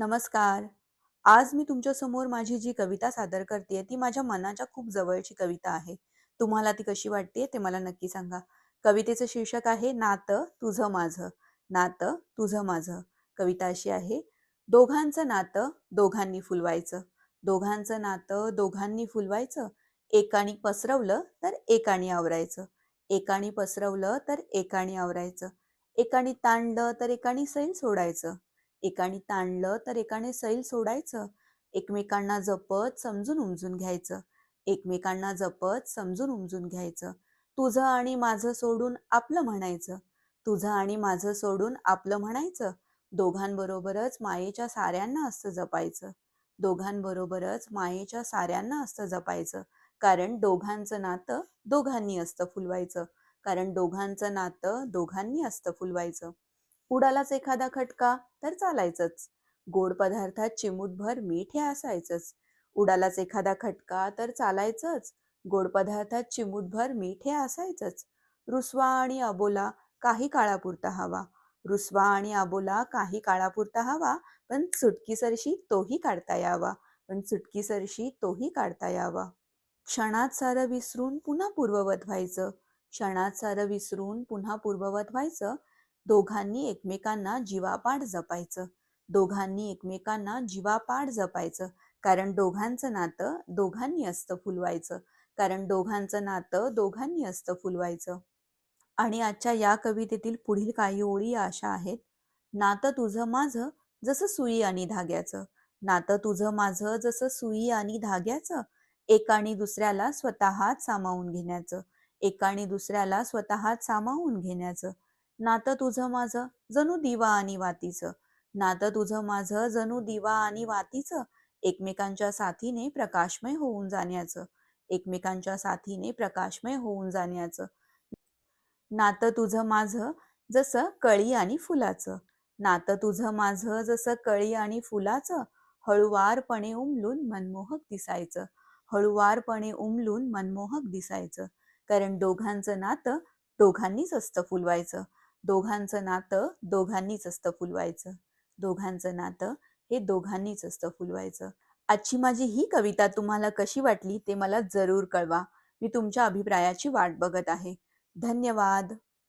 नमस्कार. आज मी तुमच्यासमोर माझी जी कविता सादर करतेय, ती माझ्या मनाच्या खूप जवळची कविता आहे. तुम्हाला ती कशी वाटतेय ते मला नक्की सांगा. कवितेचं शीर्षक आहे नातं तुझं माझं, नातं तुझं माझं. कविता अशी आहे. दोघांचं नातं दोघांनी फुलवायचं, दोघांचं नातं दोघांनी फुलवायचं. एकाने पसरवलं तर एकाने आवरायचं, एकाने पसरवलं तर एकाने आवरायचं. एकाने ताणलं तर एकाने सैल सोडायचं, एकाने ताणलं तर एकाने सैल सोडायचं. एकमेकांना जपत समजून उमजून घ्यायचं, एकमेकांना जपत समजून उमजून घ्यायचं. तुझं आणि माझं सोडून आपलं म्हणायचं, तुझं आणि माझं सोडून आपलं म्हणायचं. दोघांबरोबरच मायेच्या साऱ्यांना असतं जपायचं, दोघांबरोबरच मायेच्या साऱ्यांना असतं जपायचं. कारण दोघांचं नातं दोघांनी असतं फुलवायचं, कारण दोघांचं नातं दोघांनी असतं फुलवायचं. उडालाच एखादा खटका तर चालायचंच, गोड पदार्थात चिमूटभर मीठ हे असायचंच. उडालाच एखादा खटका तर चालायचंच, गोड पदार्थात चिमूटभर मीठ हे असायचंच. रुसवा आणि अबोला काही काळापुरता हवा, रुसवा आणि अबोला काही काळापुरता हवा, पण चुटकीसरशी तोही काढता यावा, पण चुटकीसरशी तोही काढता यावा. क्षणात सारं विसरून पुन्हा पूर्ववत व्हायचं, क्षणात सारं विसरून पुन्हा पूर्ववत व्हायचं. दोघांनी एकमेकांना जीवापाड जपायचं, दोघांनी एकमेकांना जीवापाड जपायचं. कारण दोघांचं नातं दोघांनी असतं फुलवायचं, कारण दोघांचं नातं दोघांनी असतं फुलवायचं. आणि आजच्या या कवितेतील पुढील काही ओळी अशा आहेत. नातं तुझं माझं जसं सुई आणि धाग्याचं, नातं तुझं माझं जसं सुई आणि धाग्याचं. एकाने दुसऱ्याला स्वतःत सामावून घेण्याचं, एकाने दुसऱ्याला स्वतःत सामावून घेण्याचं. नातं तुझं माझं जणू दिवा आणि वातीचं, नातं तुझं माझं जणू दिवा आणि वातीचं. एकमेकांच्या साथीने प्रकाशमय होऊन जाण्याचं, एकमेकांच्या साथीने प्रकाशमय होऊन जाण्याचं. नातं तुझं माझं जसं कळी आणि फुलाचं, नातं तुझं माझं जसं कळी आणि फुलाचं. हळुवारपणे उमलून मनमोहक दिसायचं, हळुवारपणे उमलून मनमोहक दिसायचं. कारण दोघांचं नातं दोघांनीच असतं फुलवायचं, दोघांचं नातं दोघांनीच असतं फुलवायचं, दोघांचं नातं हे दोघांनीच असतं फुलवायचं. आजची माझी ही कविता तुम्हाला कशी वाटली ते मला जरूर कळवा. मी तुमच्या अभिप्रायाची वाट बघत आहे. धन्यवाद.